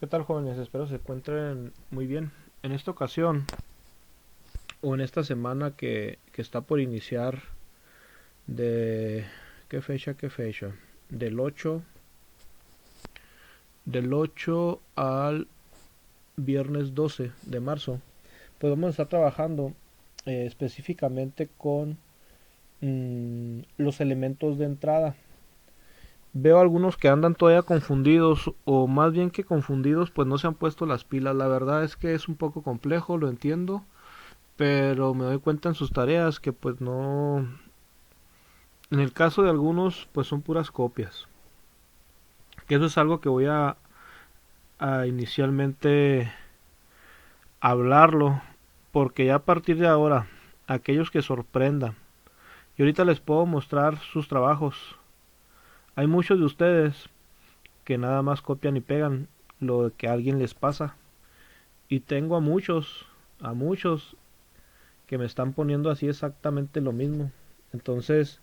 ¿Qué tal, jóvenes? Espero se encuentren muy bien. En esta ocasión, o en esta semana que está por iniciar de... ¿Qué fecha? ¿Qué fecha? Del 8, del 8 al viernes 12 de marzo, pues vamos a estar trabajando específicamente con los elementos de entrada. Veo algunos que andan todavía confundidos, o más bien que confundidos, pues no se han puesto las pilas. La verdad es que es un poco complejo, lo entiendo, pero me doy cuenta en sus tareas que pues no, en el caso de algunos pues son puras copias, que eso es algo que voy a inicialmente hablarlo, porque ya a partir de ahora aquellos que sorprendan, y ahorita les puedo mostrar sus trabajos, hay muchos de ustedes que nada más copian y pegan lo que a alguien les pasa, y tengo a muchos que me están poniendo así exactamente lo mismo. Entonces,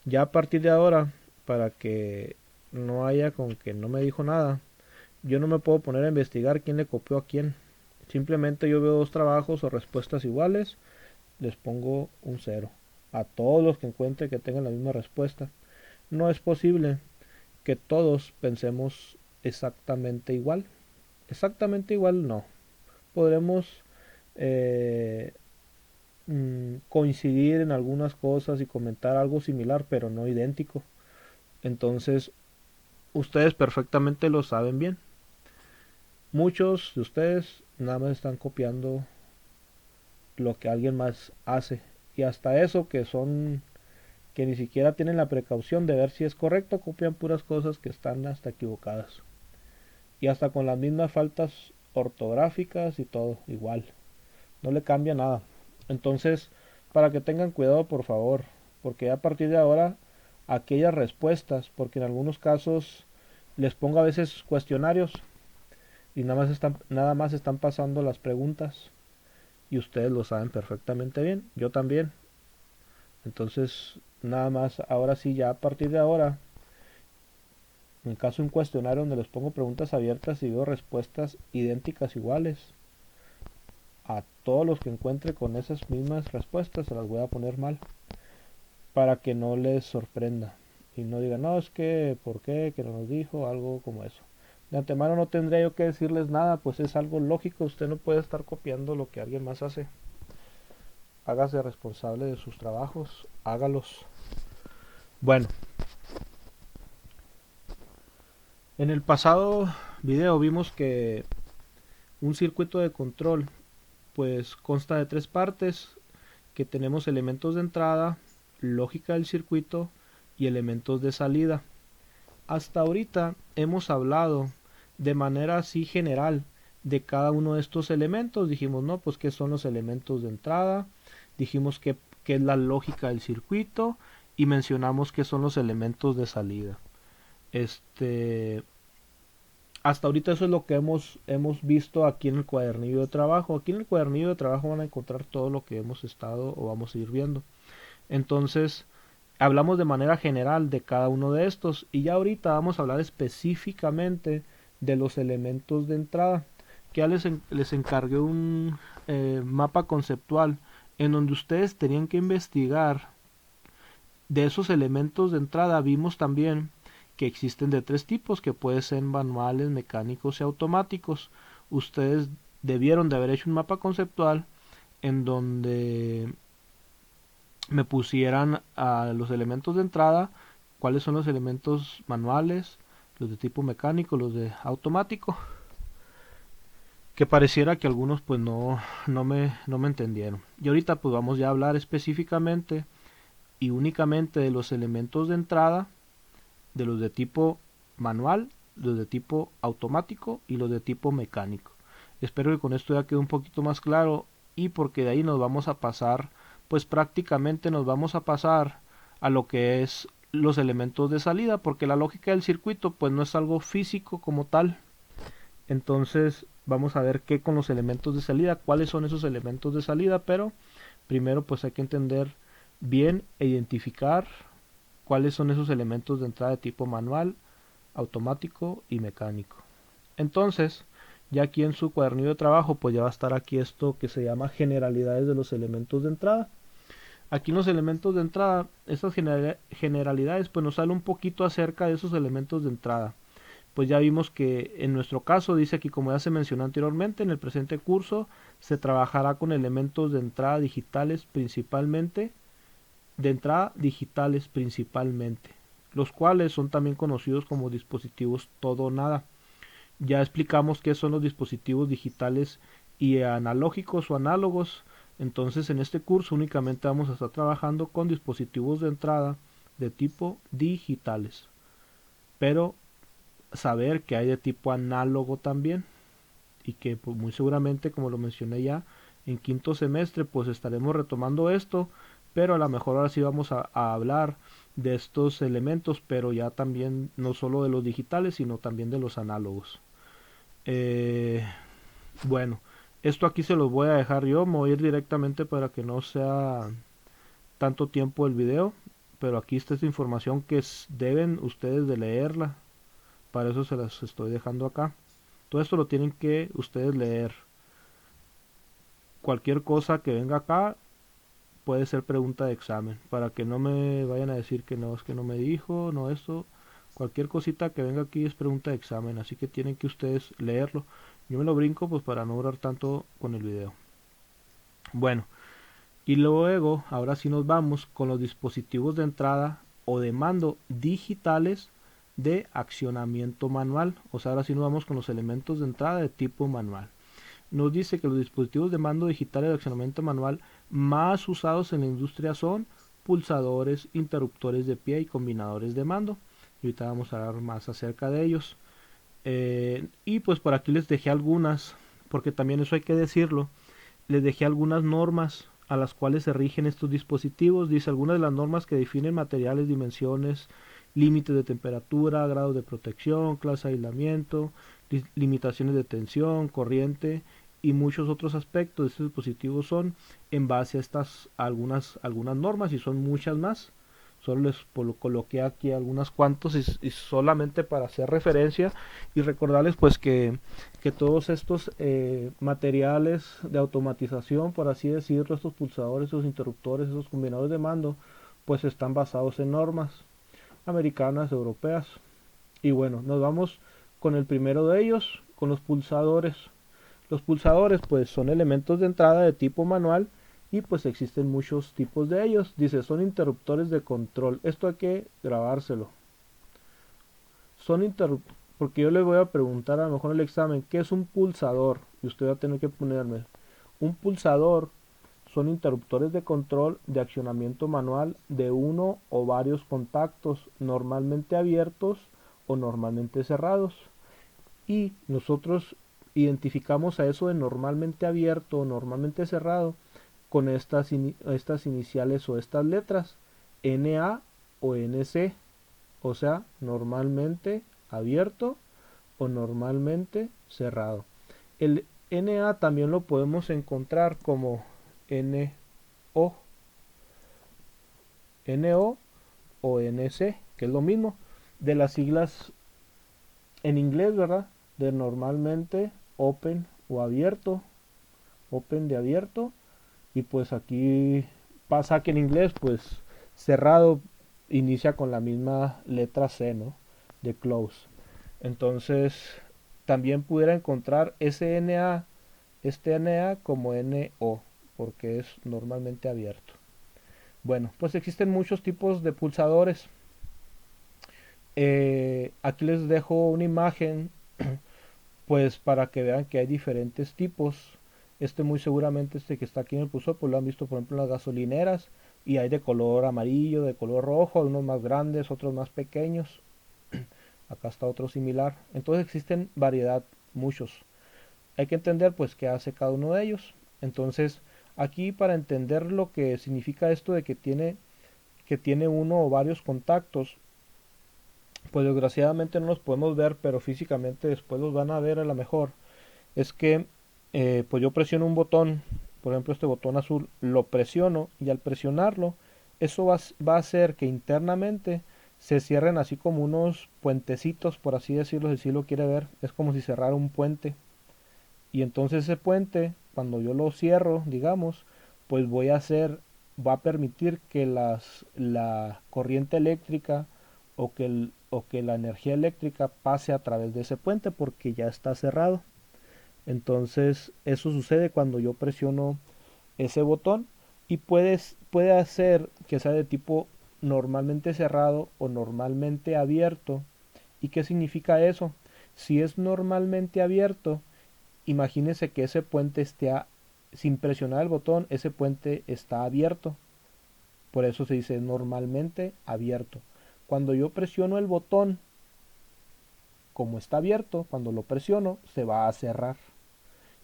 ya a partir de ahora, para que no haya con que no me dijo nada, yo no me puedo poner a investigar quién le copió a quién. Simplemente yo veo dos trabajos o respuestas iguales, les pongo un cero. A todos los que encuentre que tengan la misma respuesta. No es posible que todos pensemos exactamente igual. Exactamente igual no. Podremos eh, coincidir en algunas cosas y comentar algo similar, pero no idéntico. Entonces, ustedes perfectamente lo saben bien. Muchos de ustedes nada más están copiando lo que alguien más hace. Y hasta eso que son que ni siquiera tienen la precaución de ver si es correcto, copian puras cosas que están hasta equivocadas. Y hasta con las mismas faltas ortográficas y todo, igual. No le cambia nada. Entonces, para que tengan cuidado, por favor, porque a partir de ahora aquellas respuestas, porque en algunos casos les pongo a veces cuestionarios y nada más están pasando las preguntas y ustedes lo saben perfectamente bien, yo también. Entonces, nada más, ahora sí, ya a partir de ahora, en caso de un cuestionario donde les pongo preguntas abiertas y veo respuestas idénticas iguales, a todos los que encuentre con esas mismas respuestas se las voy a poner mal para que no les sorprenda y no digan, no, es que, ¿por qué? Que no nos dijo algo como eso. De antemano no tendría yo que decirles nada, pues es algo lógico, usted no puede estar copiando lo que alguien más hace. Hágase responsable de sus trabajos, hágalos. Bueno, en el pasado video vimos que un circuito de control pues consta de tres partes, que tenemos elementos de entrada, lógica del circuito y elementos de salida. Hasta ahorita hemos hablado de manera así general de cada uno de estos elementos. Dijimos, no, pues qué son los elementos de entrada, dijimos qué es la lógica del circuito y mencionamos qué son los elementos de salida. Este, hasta ahorita eso es lo que hemos visto aquí en el cuadernillo de trabajo. Aquí en el cuadernillo de trabajo van a encontrar todo lo que hemos estado o vamos a ir viendo. Entonces, hablamos de manera general de cada uno de estos y ya ahorita vamos a hablar específicamente de los elementos de entrada, que ya les encargué un mapa conceptual en donde ustedes tenían que investigar de esos elementos de entrada. Vimos también que existen de tres tipos, que pueden ser manuales, mecánicos y automáticos. Ustedes debieron de haber hecho un mapa conceptual en donde me pusieran a los elementos de entrada, cuáles son los elementos manuales, los de tipo mecánico, los de automático, que pareciera que algunos pues no me entendieron. Y ahorita pues vamos ya a hablar específicamente y únicamente de los elementos de entrada, de los de tipo manual, los de tipo automático y los de tipo mecánico. Espero que con esto ya quede un poquito más claro y porque de ahí nos vamos a pasar, pues prácticamente nos vamos a pasar a lo que es los elementos de salida, porque la lógica del circuito pues no es algo físico como tal. Entonces vamos a ver qué con los elementos de salida, cuáles son esos elementos de salida, pero primero pues hay que entender bien e identificar cuáles son esos elementos de entrada de tipo manual, automático y mecánico. Entonces, Ya aquí en su cuadernillo de trabajo pues ya va a estar aquí esto que se llama generalidades de los elementos de entrada. Aquí en los elementos de entrada, estas generalidades pues nos sale un poquito acerca de esos elementos de entrada. Pues ya vimos que en nuestro caso dice aquí, como ya se mencionó anteriormente, en el presente curso se trabajará con elementos de entrada digitales principalmente, los cuales son también conocidos como dispositivos todo o nada. Ya explicamos qué son los dispositivos digitales y analógicos o análogos. Entonces en este curso únicamente vamos a estar trabajando con dispositivos de entrada de tipo digitales, pero saber que hay de tipo análogo también, y que pues, muy seguramente, como lo mencioné ya, en quinto semestre pues estaremos retomando esto, pero a lo mejor ahora sí vamos a hablar de estos elementos, pero ya también no solo de los digitales, sino también de los análogos. Eh, bueno, esto aquí se los voy a dejar yo, me voy a ir directamente para que no sea tanto tiempo el video, pero aquí está esta información que deben ustedes de leerla, para eso se las estoy dejando acá. Todo esto lo tienen que ustedes leer. Cualquier cosa que venga acá puede ser pregunta de examen, para que no me vayan a decir que no, es que no me dijo, no esto. Cualquier cosita que venga aquí es pregunta de examen, así que tienen que ustedes leerlo. Yo me lo brinco pues para no durar tanto con el video. Bueno, y luego ahora sí nos vamos con los dispositivos de entrada o de mando digitales de accionamiento manual. O sea, ahora sí nos vamos con los elementos de entrada de tipo manual. Nos dice que los dispositivos de mando digital de accionamiento manual más usados en la industria son pulsadores, interruptores de pie y combinadores de mando. Y ahorita vamos a hablar más acerca de ellos. Y pues por aquí les dejé algunas, porque también eso hay que decirlo, les dejé algunas normas a las cuales se rigen estos dispositivos. Dice algunas de las normas que definen materiales, dimensiones, límites de temperatura, grados de protección, clase de aislamiento, limitaciones de tensión, corriente y muchos otros aspectos de estos dispositivos son en base a estas algunas normas, y son muchas más. Solo les coloqué aquí algunas cuantos y solamente para hacer referencia y recordarles pues que todos estos materiales de automatización, por así decirlo, estos pulsadores, estos interruptores, estos combinadores de mando, pues están basados en normas americanas, europeas. Y bueno, nos vamos con el primero de ellos, con los pulsadores. Los pulsadores pues son elementos de entrada de tipo manual y pues existen muchos tipos de ellos. Dice, son interruptores de control. Esto hay que grabárselo. Son interruptores, porque yo le voy a preguntar a lo mejor en el examen, ¿qué es un pulsador? Y usted va a tener que ponerme. Un pulsador son interruptores de control de accionamiento manual de uno o varios contactos, normalmente abiertos o normalmente cerrados. Y nosotros identificamos a eso de normalmente abierto o normalmente cerrado con estas iniciales o estas letras, NA o NC, o sea, normalmente abierto o normalmente cerrado. El NA también lo podemos encontrar como NO, NO o NC, que es lo mismo, de las siglas en inglés, ¿verdad? De normalmente, open o abierto, open de abierto, y pues aquí pasa que en inglés, pues cerrado inicia con la misma letra C, ¿no? De close. Entonces, también pudiera encontrar SNA, este NA como NO, porque es normalmente abierto. Bueno, pues existen muchos tipos de pulsadores. Aquí les dejo una imagen pues para que vean que hay diferentes tipos. Este muy seguramente este que está aquí en el pulsor pues lo han visto por ejemplo en las gasolineras, y hay de color amarillo, de color rojo, unos más grandes, otros más pequeños. Acá está otro similar. Entonces existen variedad, muchos. Hay que entender pues qué hace cada uno de ellos. Entonces aquí, para entender lo que significa esto de que tiene uno o varios contactos, pues desgraciadamente no los podemos ver, pero físicamente después los van a ver a lo mejor. Es que pues yo presiono un botón, por ejemplo este botón azul, lo presiono, y al presionarlo, eso va a hacer que internamente se cierren así como unos puentecitos, por así decirlo, si lo quiere ver. Es como si cerrara un puente. Y entonces ese puente, cuando yo lo cierro, digamos, pues va a permitir que la corriente eléctrica o que la energía eléctrica pase a través de ese puente porque ya está cerrado. Entonces eso sucede cuando yo presiono ese botón y puede hacer que sea de tipo normalmente cerrado o normalmente abierto. ¿Y qué significa eso? Si es normalmente abierto, imagínese que ese puente esté sin presionar el botón, ese puente está abierto. Por eso se dice normalmente abierto. Cuando yo presiono el botón, como está abierto, cuando lo presiono, se va a cerrar.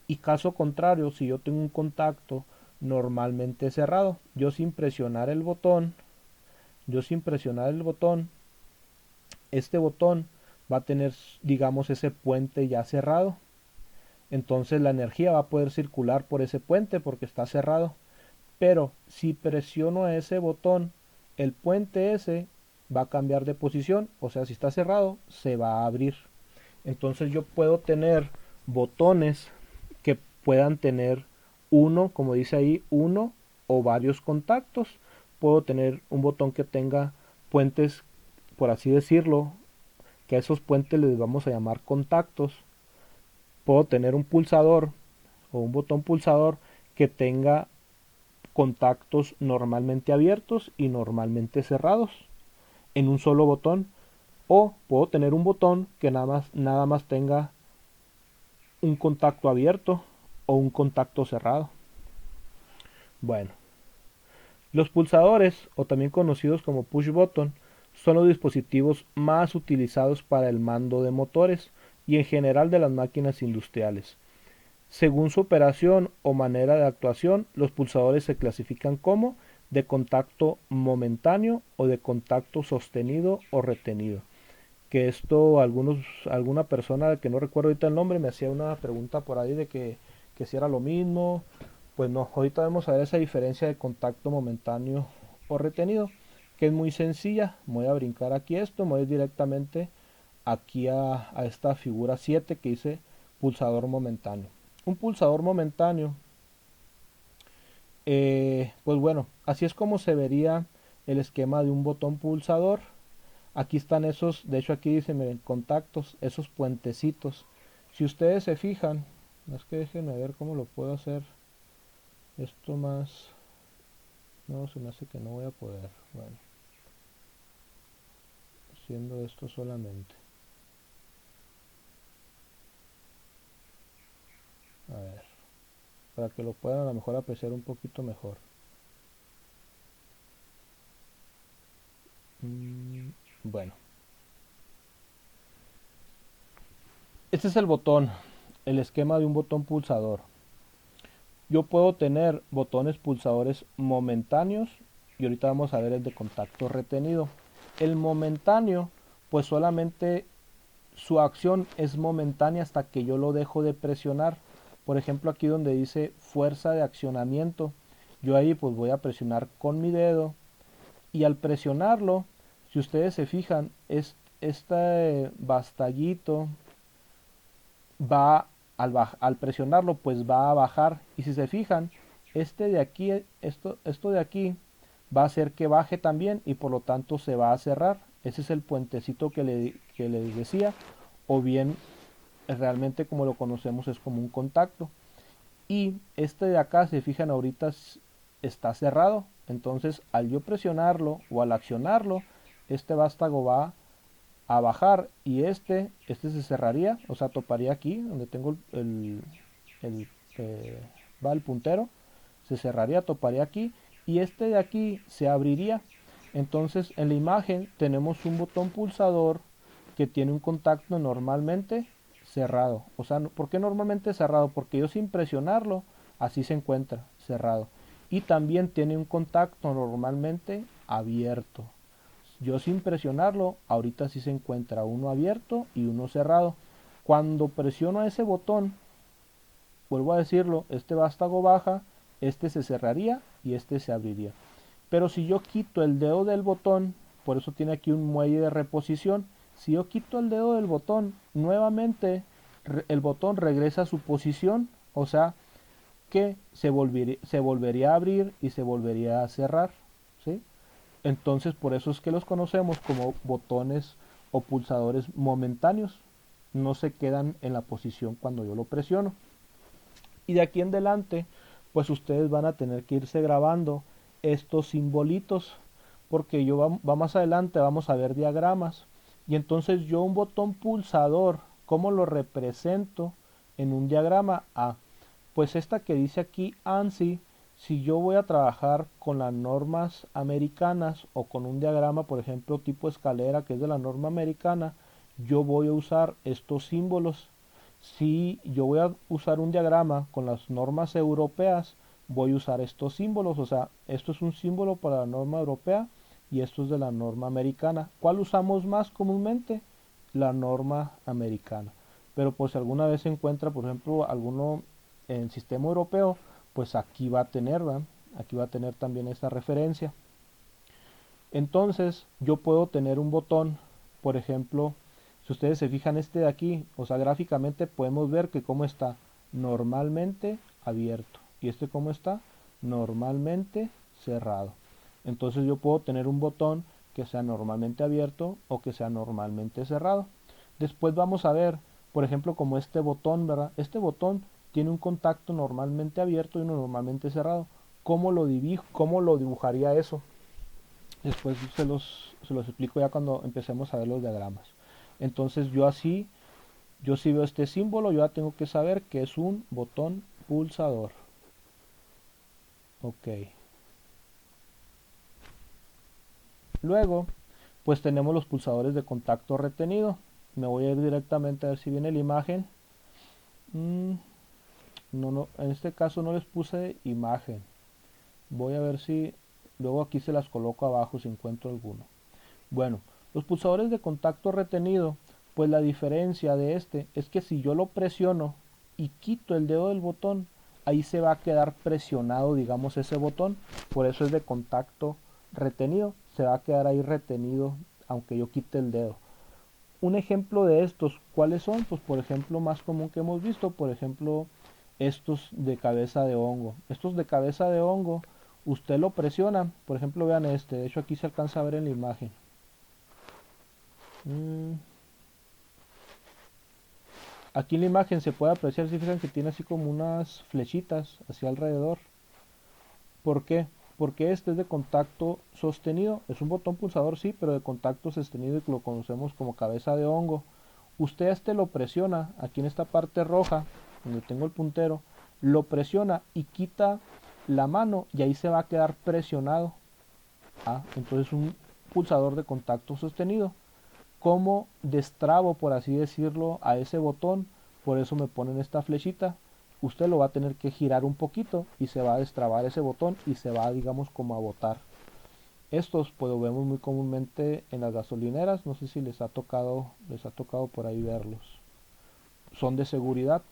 Y caso contrario, si yo tengo un contacto normalmente cerrado, yo sin presionar el botón, este botón va a tener, digamos, ese puente ya cerrado. Entonces la energía va a poder circular por ese puente porque está cerrado. Pero si presiono ese botón, el puente ese va a cambiar de posición, o sea, si está cerrado, se va a abrir. Entonces yo puedo tener botones que puedan tener uno, como dice ahí, uno o varios contactos. Puedo tener un botón que tenga puentes, por así decirlo, que a esos puentes les vamos a llamar contactos. Puedo tener un pulsador o un botón pulsador que tenga contactos normalmente abiertos y normalmente cerrados en un solo botón. O puedo tener un botón que nada más tenga un contacto abierto o un contacto cerrado. Bueno, los pulsadores, o también conocidos como push button, son los dispositivos más utilizados para el mando de motores y en general de las máquinas industriales. Según su operación o manera de actuación, los pulsadores se clasifican como de contacto momentáneo o de contacto sostenido o retenido. Que esto alguna persona que no recuerdo ahorita el nombre me hacía una pregunta por ahí de que si era lo mismo. Pues no, ahorita vamos a ver esa diferencia de contacto momentáneo o retenido, que es muy sencilla. Voy a brincar aquí esto, me voy directamente aquí a esta figura 7 que dice pulsador momentáneo. Un pulsador momentáneo, pues bueno, así es como se vería el esquema de un botón pulsador. Aquí están esos, de hecho aquí dice, miren, contactos, esos puentecitos. Si ustedes se fijan, es que déjenme ver cómo lo puedo hacer esto más. No, se me hace que no voy a poder. Bueno, haciendo esto solamente. A ver, para que lo puedan a lo mejor apreciar un poquito mejor. Bueno, este es el botón, el esquema de un botón pulsador. Yo puedo tener botones pulsadores momentáneos y ahorita vamos a ver el de contacto retenido. El momentáneo, pues solamente su acción es momentánea hasta que yo lo dejo de presionar. Por ejemplo, aquí donde dice fuerza de accionamiento, yo ahí pues voy a presionar con mi dedo y al presionarlo, si ustedes se fijan, este bastallito va al presionarlo pues va a bajar y si se fijan este de aquí esto de aquí va a hacer que baje también y por lo tanto se va a cerrar. Ese es el puentecito que les decía, o bien realmente como lo conocemos es como un contacto. Y este de acá, se fijan ahorita está cerrado, entonces al yo presionarlo o al accionarlo, este vástago va a bajar y este se cerraría, o sea, toparía aquí donde tengo el va el puntero, se cerraría, toparía aquí y este de aquí se abriría. Entonces en la imagen tenemos un botón pulsador que tiene un contacto normalmente cerrado. O sea, ¿por qué normalmente cerrado? Porque yo sin presionarlo, así se encuentra cerrado. Y también tiene un contacto normalmente abierto. Yo sin presionarlo, ahorita sí se encuentra uno abierto y uno cerrado. Cuando presiono ese botón, vuelvo a decirlo, este vástago baja, este se cerraría y este se abriría. Pero si yo quito el dedo del botón, por eso tiene aquí un muelle de reposición, si yo quito el dedo del botón, nuevamente el botón regresa a su posición, o sea que se volvería a abrir y se volvería a cerrar, ¿sí? Entonces por eso es que los conocemos como botones o pulsadores momentáneos, no se quedan en la posición cuando yo lo presiono. Y de aquí en adelante, pues ustedes van a tener que irse grabando estos simbolitos, porque va más adelante, vamos a ver diagramas. Y entonces yo un botón pulsador, ¿cómo lo represento en un diagrama? Pues esta que dice aquí ANSI, si yo voy a trabajar con las normas americanas o con un diagrama, por ejemplo, tipo escalera, que es de la norma americana, yo voy a usar estos símbolos. Si yo voy a usar un diagrama con las normas europeas, voy a usar estos símbolos. O sea, esto es un símbolo para la norma europea y esto es de la norma americana. ¿Cuál usamos más comúnmente? La norma americana. Pero por si alguna vez se encuentra, por ejemplo, alguno en el sistema europeo, pues aquí va a tener, ¿verdad? Aquí va a tener también esta referencia. Entonces, yo puedo tener un botón, por ejemplo, si ustedes se fijan este de aquí, o sea, gráficamente podemos ver que cómo está normalmente abierto y este cómo está normalmente cerrado. Entonces yo puedo tener un botón que sea normalmente abierto o que sea normalmente cerrado. Después vamos a ver, por ejemplo, como este botón, ¿verdad? Este botón tiene un contacto normalmente abierto y uno normalmente cerrado. ¿Cómo lo dibujo? ¿Cómo lo dibujaría eso? Después se los explico ya cuando empecemos a ver los diagramas. Entonces yo si veo este símbolo, yo ya tengo que saber que es un botón pulsador. Ok. Luego, pues tenemos los pulsadores de contacto retenido. Me voy a ir directamente a ver si viene la imagen. No, en este caso no les puse imagen. Voy a ver si luego aquí se las coloco abajo si encuentro alguno. Bueno, los pulsadores de contacto retenido, pues la diferencia de este es que si yo lo presiono y quito el dedo del botón, ahí se va a quedar presionado, digamos, ese botón. Por eso es de contacto retenido. Se va a quedar ahí retenido aunque yo quite el dedo. Un ejemplo de estos, ¿cuáles son? Pues por ejemplo, más común que hemos visto, por ejemplo, estos de cabeza de hongo. Estos de cabeza de hongo, usted lo presiona, por ejemplo, vean este, de hecho aquí se alcanza a ver en la imagen. Aquí en la imagen se puede apreciar, si fijan que tiene así como unas flechitas hacia alrededor. ¿Por qué? Porque este es de contacto sostenido. Es un botón pulsador, sí, pero de contacto sostenido y que lo conocemos como cabeza de hongo. Usted este lo presiona aquí en esta parte roja, donde tengo el puntero, lo presiona y quita la mano y ahí se va a quedar presionado. Entonces un pulsador de contacto sostenido. ¿Cómo destrabo, por así decirlo, a ese botón? Por eso me ponen esta flechita. Usted lo va a tener que girar un poquito y se va a destrabar ese botón y se va, digamos, como a botar. Estos pues lo vemos muy comúnmente en las gasolineras, no sé si les ha tocado por ahí verlos. Son de seguridad.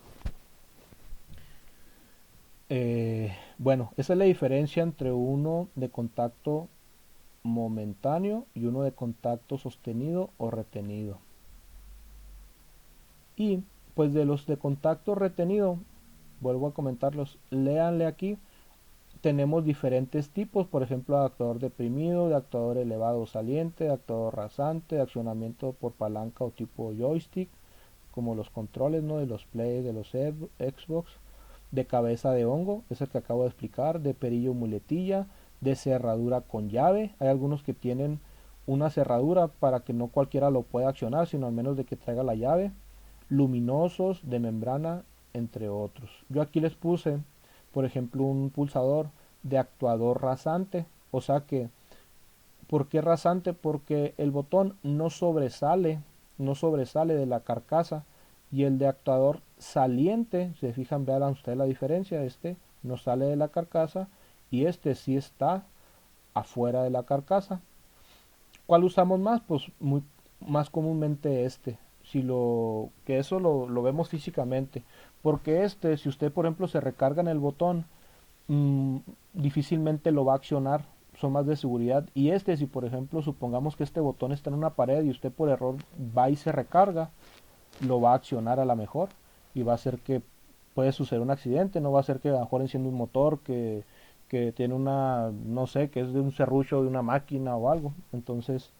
Bueno, esa es la diferencia entre uno de contacto momentáneo y uno de contacto sostenido o retenido. Y pues de los de contacto retenido, vuelvo a comentarlos, léanle aquí, tenemos diferentes tipos, por ejemplo, de actuador deprimido, de actuador elevado saliente, de actuador rasante, de accionamiento por palanca o tipo joystick, como los controles, ¿no? De los Play, de los Xbox, de cabeza de hongo, es el que acabo de explicar, de perillo muletilla, de cerradura con llave. Hay algunos que tienen una cerradura para que no cualquiera lo pueda accionar, sino al menos de que traiga la llave. Luminosos, de membrana, entre otros. Yo aquí les puse, por ejemplo, un pulsador de actuador rasante. O sea que, ¿por qué rasante? Porque el botón no sobresale de la carcasa, y el de actuador saliente, si se fijan, vean ustedes la diferencia, este no sale de la carcasa y este sí está afuera de la carcasa. ¿Cuál usamos más? Pues más comúnmente este, si lo que eso lo vemos físicamente, porque este, si usted por ejemplo se recarga en el botón, mmm, difícilmente lo va a accionar, son más de seguridad. Y este, si por ejemplo supongamos que este botón está en una pared y usted por error va y se recarga, lo va a accionar a la mejor. y va a ser que puede suceder un accidente, no va a ser que a lo mejor enciende un motor que tiene una, no sé, que es de un serrucho de una máquina o algo. Entonces,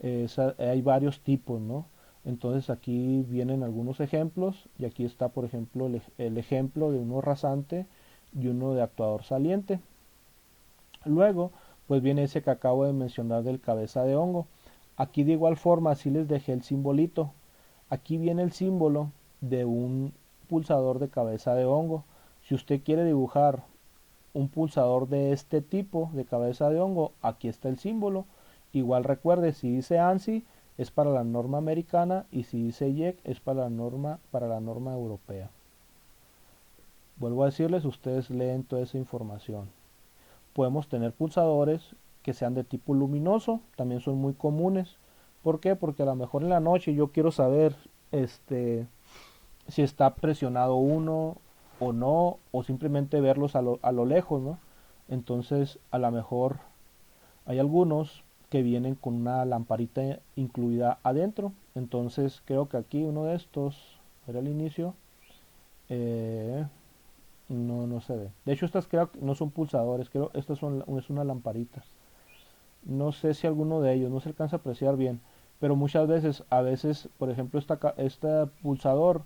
hay varios tipos, ¿no? Entonces aquí vienen algunos ejemplos y aquí está, por ejemplo, el ejemplo de uno rasante y uno de actuador saliente. Luego, pues viene ese que acabo de mencionar del cabeza de hongo. Aquí de igual forma, así les dejé el simbolito. Aquí viene el símbolo de un pulsador de cabeza de hongo. Si usted quiere dibujar un pulsador de este tipo de cabeza de hongo, aquí está el símbolo. Igual recuerde, si dice ANSI es para la norma americana y si dice IEC es para la norma europea. Vuelvo a decirles, ustedes leen toda esa información. Podemos tener pulsadores que sean de tipo luminoso, también son muy comunes. ¿Por qué? Porque a lo mejor en la noche yo quiero saber si está presionado uno o no, o simplemente verlos a lo lejos, ¿no? Entonces, a lo mejor hay algunos que vienen con una lamparita incluida adentro. Entonces, creo que aquí uno de estos, era el inicio, eh, no se ve. De hecho, estas creo que no son pulsadores, creo estas es una lamparita. No sé si alguno de ellos, no se alcanza a apreciar bien, pero muchas veces, a veces, por ejemplo, este pulsador,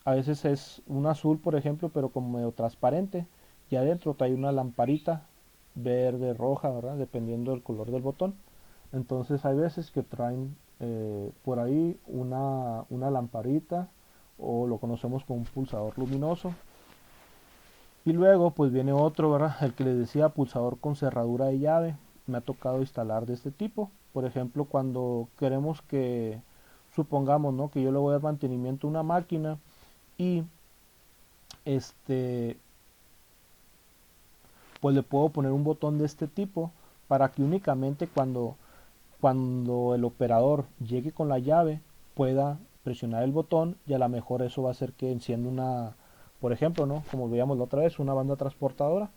a veces es un azul, por ejemplo, pero como medio transparente, y adentro trae una lamparita verde, roja, ¿verdad? Dependiendo del color del botón. Entonces hay veces que traen por ahí una lamparita, o lo conocemos como un pulsador luminoso. Y luego pues viene otro, ¿verdad? El que les decía, pulsador con cerradura de llave. Me ha tocado instalar de este tipo. Por ejemplo, cuando queremos que, supongamos, ¿no? Que yo le voy a dar mantenimiento a una máquina y este, pues le puedo poner un botón de este tipo para que únicamente cuando el operador llegue con la llave pueda presionar el botón y a lo mejor eso va a hacer que encienda una, por ejemplo, ¿no? Como veíamos la otra vez, una banda transportadora.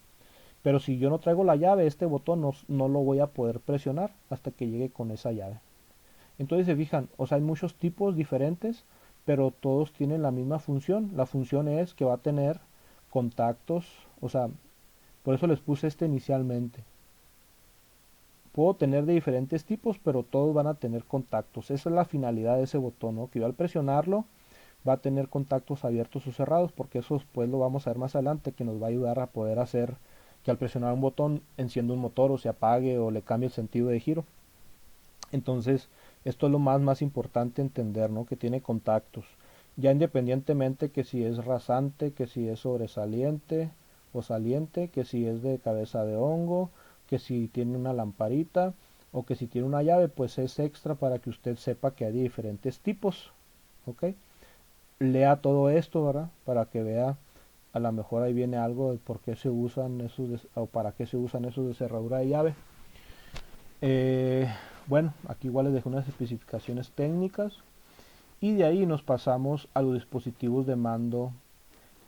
Pero si yo no traigo la llave, este botón no lo voy a poder presionar hasta que llegue con esa llave. Entonces se fijan, o sea, hay muchos tipos diferentes, pero todos tienen la misma función. La función es que va a tener contactos, o sea, por eso les puse este inicialmente. Puedo tener de diferentes tipos, pero todos van a tener contactos. Esa es la finalidad de ese botón, ¿no? Que yo al presionarlo va a tener contactos abiertos o cerrados, porque eso después lo vamos a ver más adelante, que nos va a ayudar a poder hacer que al presionar un botón encienda un motor o se apague o le cambie el sentido de giro. Entonces, esto es lo más importante entender, ¿no? Que tiene contactos. Ya independientemente que si es rasante, que si es sobresaliente o saliente, que si es de cabeza de hongo, que si tiene una lamparita o que si tiene una llave, pues es extra para que usted sepa que hay diferentes tipos. ¿Ok? Lea todo esto, ¿verdad? Para que vea, a lo mejor ahí viene algo de por qué se usan o para qué se usan esos de cerradura de llave. Eh, bueno, aquí igual les dejo unas especificaciones técnicas y de ahí nos pasamos a los dispositivos de mando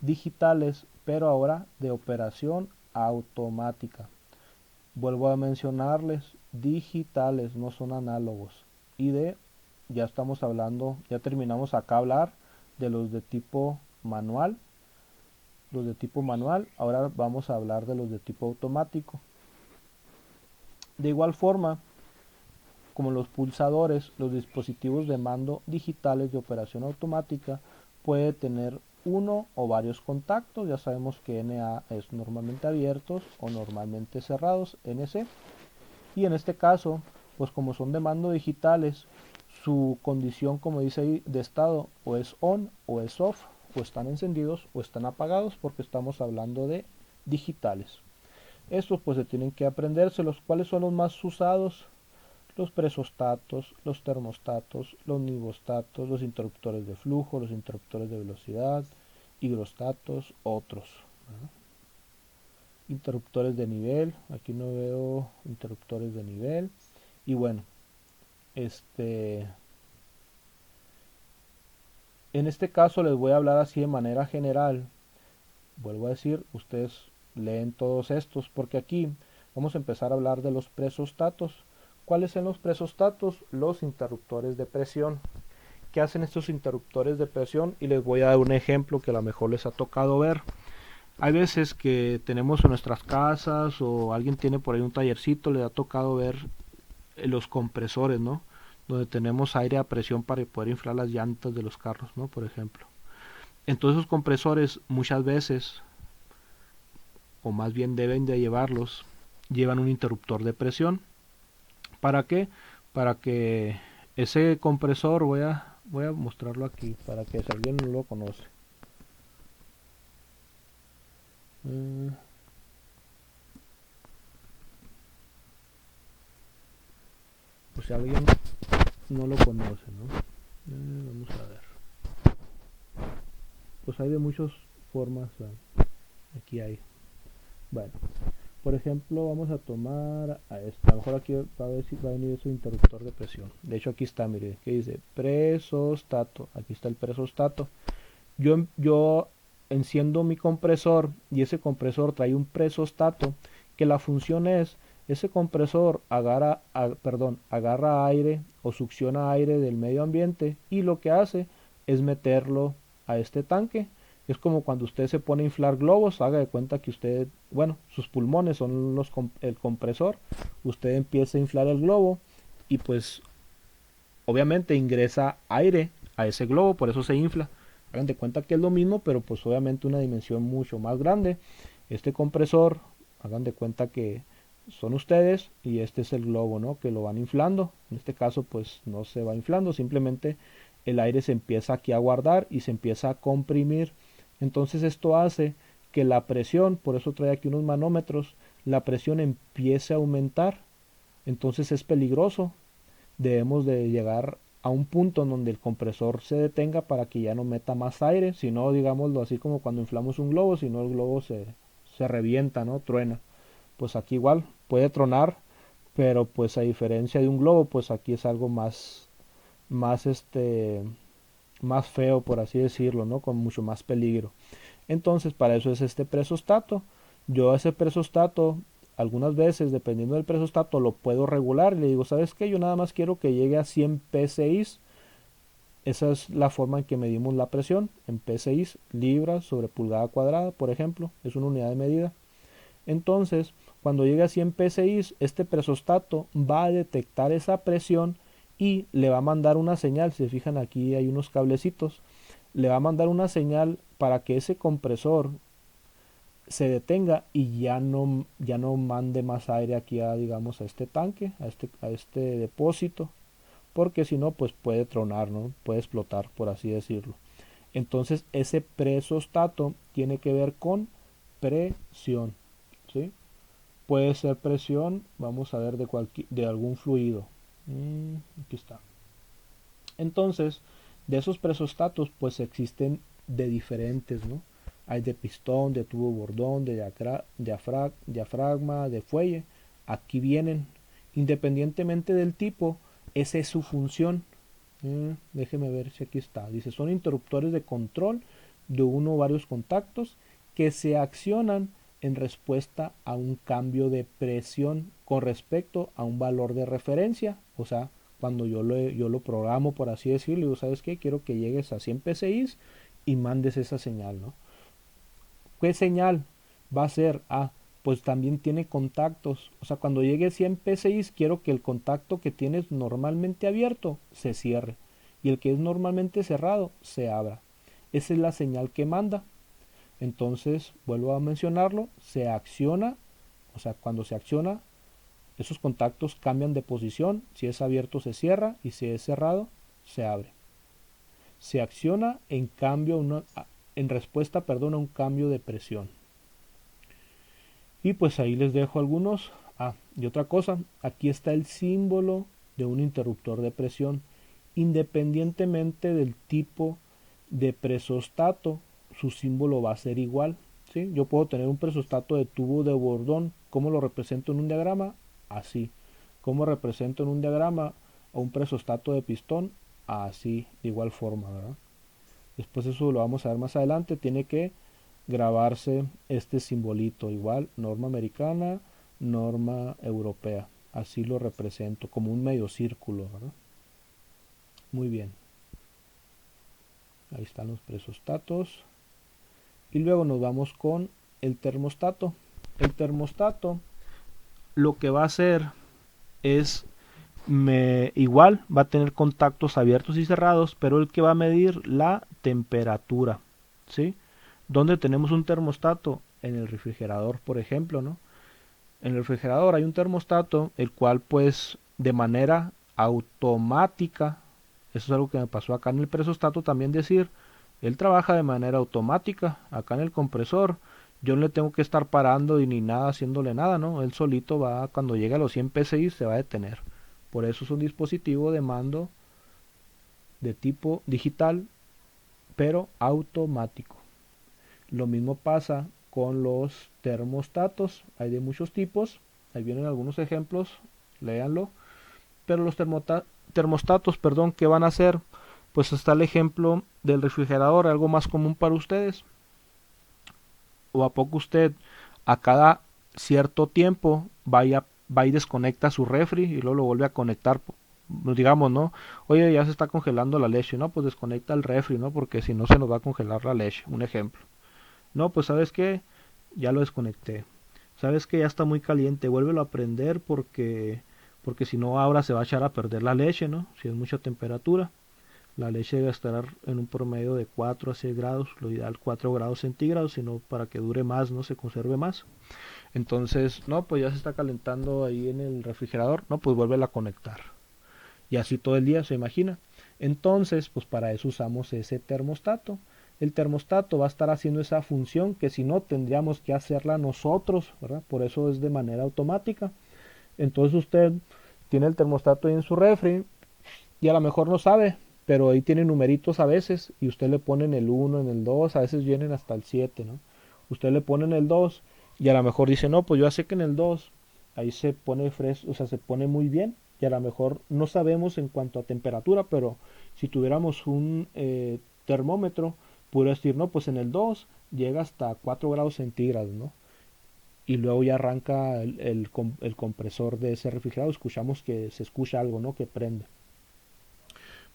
digitales, pero ahora de operación automática. Vuelvo a mencionarles, digitales, no son análogos. Ya estamos hablando, ya terminamos acá a hablar de los de tipo manual. Los de tipo manual, ahora vamos a hablar de los de tipo automático. De igual forma, como los pulsadores, los dispositivos de mando digitales de operación automática puede tener uno o varios contactos. Ya sabemos que NA es normalmente abiertos o normalmente cerrados, NC. Y en este caso, pues como son de mando digitales, su condición, como dice ahí, de estado o es on o es off, o están encendidos o están apagados, porque estamos hablando de digitales. Estos pues se tienen que aprendérselos. ¿Cuáles son los más usados? Los presostatos, los termostatos, los nivostatos, los interruptores de flujo, los interruptores de velocidad, higrostatos, otros. ¿Verdad? Interruptores de nivel, aquí no veo interruptores de nivel. Y bueno, en este caso les voy a hablar así de manera general. Vuelvo a decir, ustedes leen todos estos, porque aquí vamos a empezar a hablar de los presostatos. ¿Cuáles son los presostatos? Los interruptores de presión. qué hacen estos interruptores de presión y les voy a dar un ejemplo que a lo mejor les ha tocado ver. Hay veces que tenemos en nuestras casas o alguien tiene por ahí un tallercito, le ha tocado ver los compresores, ¿no? Donde tenemos aire a presión para poder inflar las llantas de los carros, ¿no? Por ejemplo. Entonces esos compresores muchas veces, o más bien deben de llevarlos, llevan un interruptor de presión. ¿Para qué? Para que ese compresor, voy a mostrarlo aquí, para que si alguien no lo conoce. Pues si alguien no lo conoce, ¿no? Vamos a ver. Pues hay de muchas formas. Aquí hay. Bueno, por ejemplo, vamos a tomar a esta. A lo mejor aquí va a venir su interruptor de presión. De hecho, aquí está, mire, que dice presostato. Aquí está el presostato. Yo enciendo mi compresor y ese compresor trae un presostato que la función es ese compresor agarra aire o succiona aire del medio ambiente y lo que hace es meterlo a este tanque. Es como cuando usted se pone a inflar globos, haga de cuenta que usted, bueno, sus pulmones son el compresor, usted empieza a inflar el globo y pues obviamente ingresa aire a ese globo, por eso se infla. Hagan de cuenta que es lo mismo, pero pues obviamente una dimensión mucho más grande. Este compresor, hagan de cuenta que son ustedes y este es el globo, ¿no? Que lo van inflando. En este caso pues no se va inflando, simplemente el aire se empieza aquí a guardar y se empieza a comprimir. Entonces esto hace que la presión, por eso trae aquí unos manómetros, la presión empiece a aumentar. Entonces es peligroso. Debemos de llegar a un punto en donde el compresor se detenga para que ya no meta más aire, si no, digámoslo así como cuando inflamos un globo, si no el globo se revienta, ¿no? Truena. Pues aquí igual puede tronar, pero pues a diferencia de un globo, pues aquí es algo más más feo, por así decirlo, ¿no? Con mucho más peligro. Entonces, para eso es este presostato. Yo ese presostato, algunas veces, dependiendo del presostato, lo puedo regular. Le digo, ¿sabes qué? Yo nada más quiero que llegue a 100 psi. Esa es la forma en que medimos la presión, en psi, libras sobre pulgada cuadrada, por ejemplo. Es una unidad de medida. Entonces, cuando llegue a 100 psi, este presostato va a detectar esa presión y le va a mandar una señal. Si se fijan, aquí hay unos cablecitos. Le va a mandar una señal para que ese compresor se detenga y ya no mande más aire aquí a, digamos, a este tanque, a este depósito, porque si no, pues puede tronar, ¿no? Puede explotar, por así decirlo. Entonces, ese presostato tiene que ver con presión, ¿sí? Puede ser presión, vamos a ver, de algún fluido. Aquí está. Entonces, de esos presostatos, pues existen de diferentes, ¿no? Hay de pistón, de tubo bordón, de diafragma, de fuelle. Aquí vienen, independientemente del tipo, esa es su función. Déjeme ver si aquí está. Dice, son interruptores de control de uno o varios contactos que se accionan en respuesta a un cambio de presión con respecto a un valor de referencia. O sea, cuando yo lo programo, por así decirlo, digo, ¿sabes qué? Quiero que llegues a 100 psi y mandes esa señal, ¿no? ¿Qué señal va a ser? Pues también tiene contactos. O sea, cuando llegue a 100 psi, quiero que el contacto que tienes normalmente abierto se cierre y el que es normalmente cerrado se abra. Esa es la señal que manda. Entonces, vuelvo a mencionarlo, se acciona, o sea, cuando se acciona, esos contactos cambian de posición. Si es abierto se cierra y si es cerrado se abre. Se acciona en respuesta, perdón, a un cambio de presión. Y pues ahí les dejo algunos. Y otra cosa, aquí está el símbolo de un interruptor de presión. Independientemente del tipo de presostato, su símbolo va a ser igual. ¿Sí? Yo puedo tener un presostato de tubo de bordón. ¿Cómo lo represento en un diagrama? Así. ¿Cómo represento en un diagrama a un presostato de pistón? Así, de igual forma, ¿verdad? Después eso lo vamos a ver más adelante. Tiene que grabarse este simbolito, igual, norma americana, norma europea. Así lo represento, como un medio círculo, ¿verdad? Muy bien. Ahí están los presostatos. Y luego nos vamos con el termostato. El termostato lo que va a hacer es igual va a tener contactos abiertos y cerrados, pero el que va a medir la temperatura, ¿sí? ¿Dónde tenemos un termostato? En el refrigerador, por ejemplo, ¿no? En el refrigerador hay un termostato, el cual pues de manera automática, eso es algo que me pasó acá en el presostato también decir, él trabaja de manera automática, acá en el compresor, yo no le tengo que estar parando y ni nada, haciéndole nada, ¿no? Él solito va, cuando llegue a los 100 psi se va a detener. Por eso es un dispositivo de mando de tipo digital, pero automático. Lo mismo pasa con los termostatos, hay de muchos tipos, ahí vienen algunos ejemplos, léanlo, pero los termostatos, perdón, ¿qué van a hacer? Pues está el ejemplo del refrigerador, algo más común para ustedes. ¿O a poco usted a cada cierto tiempo va y desconecta su refri y luego lo vuelve a conectar? Digamos, ¿no? Oye, ya se está congelando la leche, ¿no? Pues desconecta el refri, ¿no? Porque si no se nos va a congelar la leche, un ejemplo. No, pues sabes qué, ya lo desconecté. Sabes que ya está muy caliente, vuélvelo a prender porque si no ahora se va a echar a perder la leche, ¿no? Si es mucha temperatura. La leche debe estar en un promedio de 4 a 6 grados, lo ideal 4 grados centígrados, sino para que dure más, no se conserve más. Entonces, no, pues ya se está calentando ahí en el refrigerador, no, pues vuélvela a conectar. Y así todo el día, se imagina. Entonces, pues para eso usamos ese termostato. El termostato va a estar haciendo esa función que si no tendríamos que hacerla nosotros, ¿verdad? Por eso es de manera automática. Entonces usted tiene el termostato ahí en su refri y a lo mejor no sabe, pero ahí tiene numeritos a veces y usted le pone en el 1, en el 2, a veces vienen hasta el 7, ¿no? Usted le pone en el 2 y a lo mejor dice, no, pues yo sé que en el 2 ahí se pone fresco, o sea, se pone muy bien y a lo mejor no sabemos en cuanto a temperatura, pero si tuviéramos un termómetro, podría decir, no, pues en el 2 llega hasta 4 grados centígrados, ¿no? Y luego ya arranca el compresor de ese refrigerador, escuchamos que se escucha algo, ¿no? Que prende.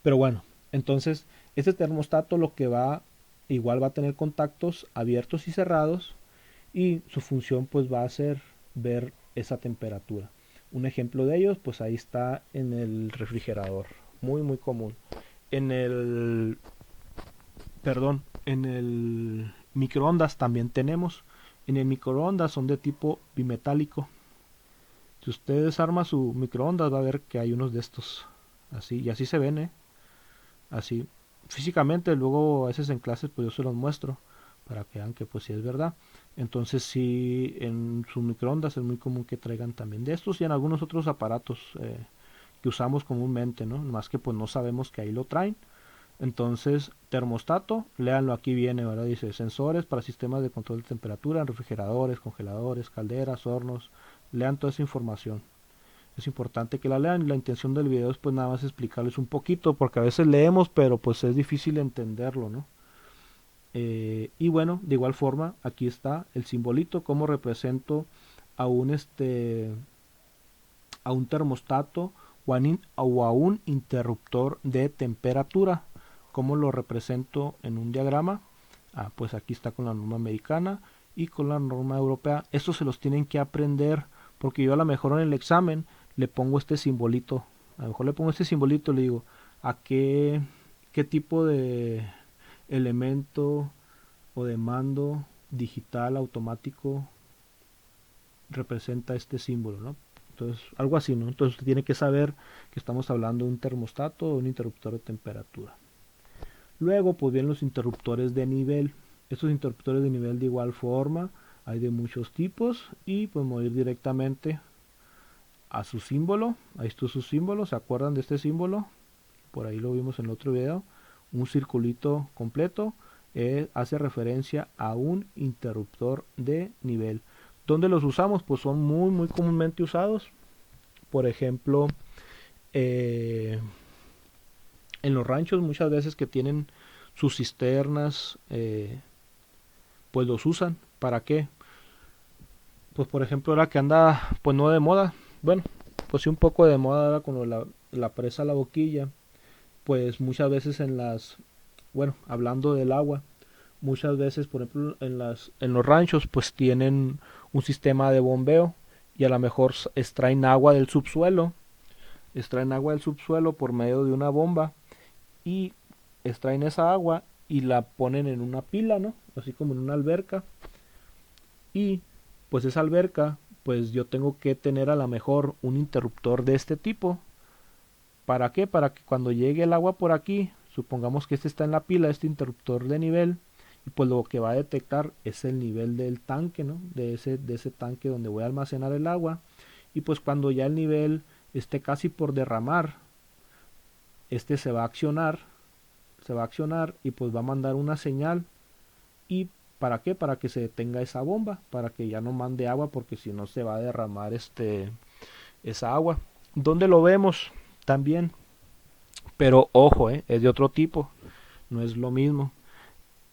Pero bueno, entonces este termostato lo que va, igual va a tener contactos abiertos y cerrados y su función pues va a ser ver esa temperatura. Un ejemplo de ellos pues ahí está en el refrigerador, muy muy común. En el, perdón, en el microondas también tenemos. En el microondas son de tipo bimetálico. Si usted desarma su microondas va a ver que hay unos de estos así y así se ven, así físicamente. Luego a veces en clases pues yo se los muestro para que vean que pues sí es verdad. Entonces sí, en su microondas es muy común que traigan también de estos y en algunos otros aparatos que usamos comúnmente, ¿no? Más que pues no sabemos que ahí lo traen. Entonces, termostato, léanlo, aquí viene, ¿verdad? Dice sensores para sistemas de control de temperatura, refrigeradores, congeladores, calderas, hornos. Lean toda esa información. Es importante que la lean y la intención del video es pues nada más explicarles un poquito porque a veces leemos pero pues es difícil entenderlo, ¿no? Y bueno, de igual forma aquí está el simbolito, cómo represento a un termostato o a un interruptor de temperatura. ¿Cómo lo represento en un diagrama? Pues aquí está con la norma americana y con la norma europea. Estos se los tienen que aprender porque yo a lo mejor en el examen le pongo este simbolito. A lo mejor le pongo este simbolito y le digo a qué tipo de elemento o de mando digital automático representa este símbolo, ¿no? Entonces, algo así, ¿no? Entonces usted tiene que saber que estamos hablando de un termostato o un interruptor de temperatura. Luego, pues vienen los interruptores de nivel. Estos interruptores de nivel de igual forma, hay de muchos tipos y podemos ir directamente a su símbolo. Ahí está su símbolo, ¿se acuerdan de este símbolo? Por ahí lo vimos en el otro video. Un circulito completo hace referencia a un interruptor de nivel. ¿Dónde los usamos? Pues son muy muy comúnmente usados. Por ejemplo, en los ranchos muchas veces que tienen sus cisternas, pues los usan. ¿Para qué? Pues por ejemplo ahora que anda, pues no de moda, bueno, pues sí un poco de moda ahora con la presa a la boquilla, pues muchas veces en las bueno, hablando del agua, muchas veces, por ejemplo, en los ranchos, pues tienen un sistema de bombeo y a lo mejor extraen agua del subsuelo por medio de una bomba y extraen esa agua y la ponen en una pila, ¿no? Así como en una alberca. Y pues esa alberca, pues yo tengo que tener a lo mejor un interruptor de este tipo. ¿Para qué? Para que cuando llegue el agua por aquí, supongamos que este está en la pila, este interruptor de nivel, y pues lo que va a detectar es el nivel del tanque, ¿no? De ese tanque donde voy a almacenar el agua. Y pues cuando ya el nivel esté casi por derramar, este se va a accionar y pues va a mandar una señal. ¿Y para qué? Para que se detenga esa bomba, para que ya no mande agua, porque si no se va a derramar esa agua. ¿Dónde lo vemos? También, pero ojo, es de otro tipo, no es lo mismo.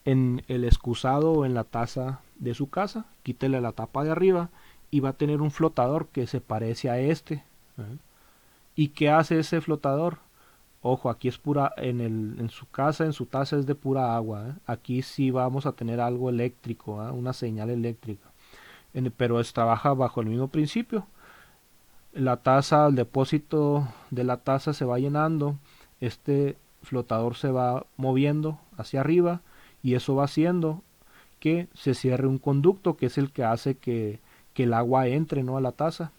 En el excusado o en la taza de su casa, quítele la tapa de arriba y va a tener un flotador que se parece a este. ¿Eh? ¿Y qué hace ese flotador? Ojo, aquí es pura, en su casa, en su taza es de pura agua. ¿Eh? Aquí sí vamos a tener algo eléctrico, ¿eh? Una señal eléctrica. Pero trabaja bajo el mismo principio. La taza, el depósito de la taza se va llenando, este flotador se va moviendo hacia arriba y eso va haciendo que se cierre un conducto que es el que hace que el agua entre, ¿no?, a la taza.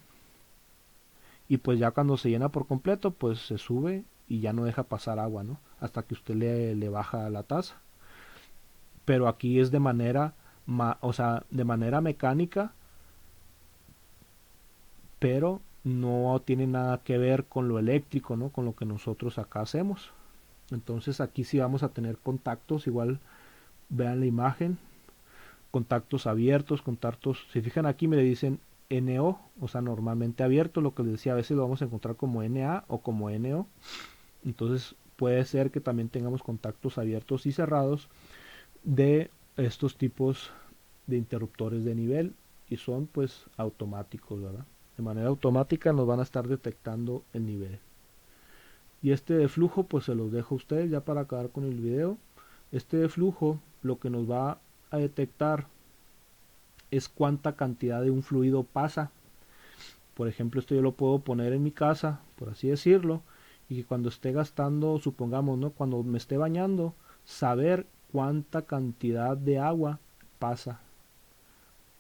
Y pues ya cuando se llena por completo, pues se sube y ya no deja pasar agua, ¿no? Hasta que usted le baja la taza. Pero aquí es de manera, o sea, de manera mecánica, pero no tiene nada que ver con lo eléctrico, ¿no? Con lo que nosotros acá hacemos. Entonces aquí sí vamos a tener contactos, igual vean la imagen, contactos abiertos, contactos, si fijan aquí me le dicen NO, o sea, normalmente abierto, lo que les decía, a veces lo vamos a encontrar como NA o como NO. Entonces puede ser que también tengamos contactos abiertos y cerrados de estos tipos de interruptores de nivel y son pues automáticos, ¿verdad? De manera automática nos van a estar detectando el nivel. Y este de flujo pues se los dejo a ustedes ya para acabar con el video. Este de flujo lo que nos va a detectar es cuánta cantidad de un fluido pasa. Por ejemplo, esto yo lo puedo poner en mi casa, por así decirlo, y que cuando esté gastando, supongamos, ¿no?, cuando me esté bañando, saber cuánta cantidad de agua pasa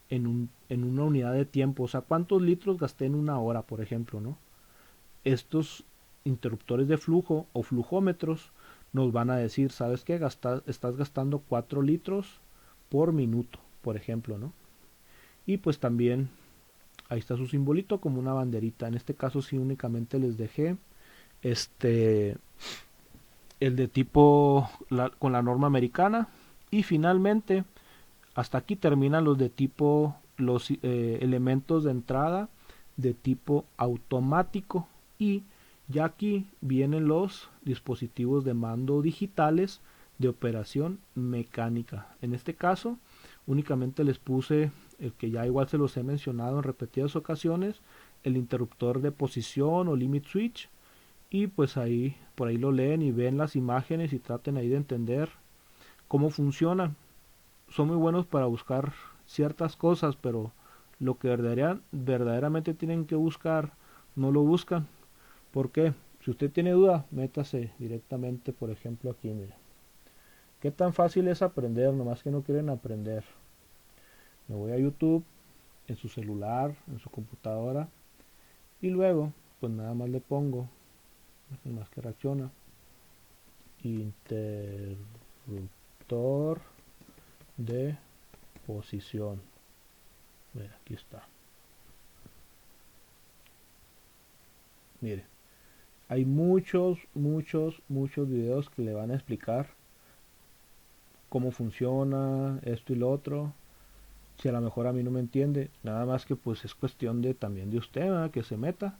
en una unidad de tiempo. O sea, cuántos litros gasté en una hora, por ejemplo, ¿no? Estos interruptores de flujo o flujómetros nos van a decir, ¿sabes qué? Estás gastando 4 litros por minuto, por ejemplo, ¿no? Y pues también ahí está su simbolito como una banderita. En este caso sí únicamente les dejé este el de tipo con la norma americana. Y finalmente hasta aquí terminan los de tipo, los elementos de entrada de tipo automático. Y ya aquí vienen los dispositivos de mando digitales de operación mecánica. En este caso únicamente les puse el que ya igual se los he mencionado en repetidas ocasiones, el interruptor de posición o limit switch. Y pues ahí, por ahí lo leen y ven las imágenes y traten ahí de entender cómo funcionan. Son muy buenos para buscar ciertas cosas, pero lo que verdaderamente tienen que buscar, no lo buscan. ¿Por qué? Si usted tiene duda, métase directamente, por ejemplo, aquí, mire. ¿Qué tan fácil es aprender? Nomás que no quieren aprender. Me voy a YouTube, en su celular, en su computadora, y luego, pues nada más le pongo, más que reacciona, interruptor de posición. Mira, aquí está. Mire, hay muchos videos que le van a explicar cómo funciona esto y lo otro. Si a lo mejor a mí no me entiende, nada más que pues es cuestión de también de usted, ¿verdad?, que se meta.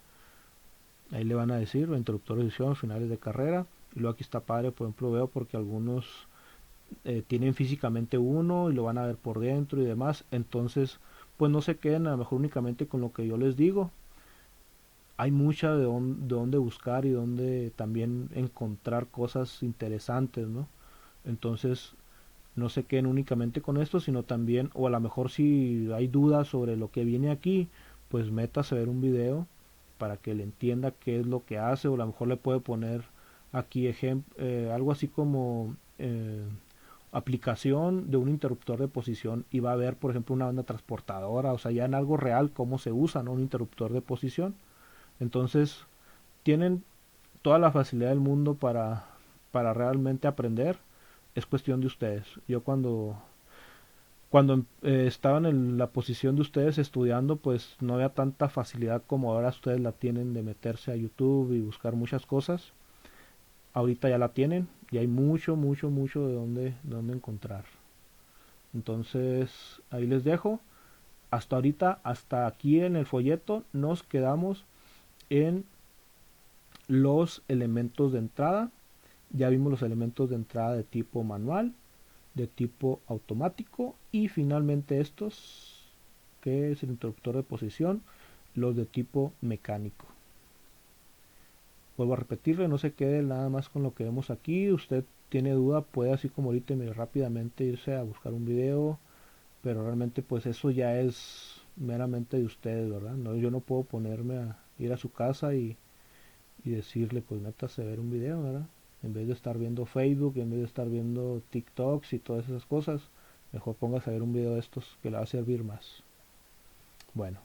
Ahí le van a decir interruptor de edición, finales de carrera. Y luego aquí está padre, por ejemplo, veo porque algunos tienen físicamente uno y lo van a ver por dentro y demás. Entonces, pues no se queden a lo mejor únicamente con lo que yo les digo. Hay mucha de dónde buscar y dónde también encontrar cosas interesantes, ¿no? Entonces no se queden únicamente con esto, sino también, o a lo mejor si hay dudas sobre lo que viene aquí, pues métase a ver un video para que le entienda qué es lo que hace, o a lo mejor le puede poner aquí algo así como aplicación de un interruptor de posición, y va a ver por ejemplo una banda transportadora, o sea, ya en algo real cómo se usa, ¿no? Un interruptor de posición. Entonces tienen toda la facilidad del mundo para realmente aprender. Es cuestión de ustedes. Yo cuando estaban en la posición de ustedes estudiando, pues no había tanta facilidad como ahora ustedes la tienen de meterse a YouTube y buscar muchas cosas. Ahorita ya la tienen y hay mucho, mucho, mucho de dónde encontrar. Entonces, ahí les dejo. Hasta ahorita, hasta aquí en el folleto, nos quedamos en los elementos de entrada. Ya vimos los elementos de entrada de tipo manual, de tipo automático y finalmente estos, que es el interruptor de posición, los de tipo mecánico. Vuelvo a repetirle, no se quede nada más con lo que vemos aquí. Usted tiene duda, puede así como ahorita rápidamente irse a buscar un video, pero realmente pues eso ya es meramente de ustedes, ¿verdad? No, yo no puedo ponerme a ir a su casa y decirle pues métase a ver un video, ¿verdad? En vez de estar viendo Facebook, en vez de estar viendo TikToks y todas esas cosas, mejor póngase a ver un video de estos que le va a servir más. Bueno,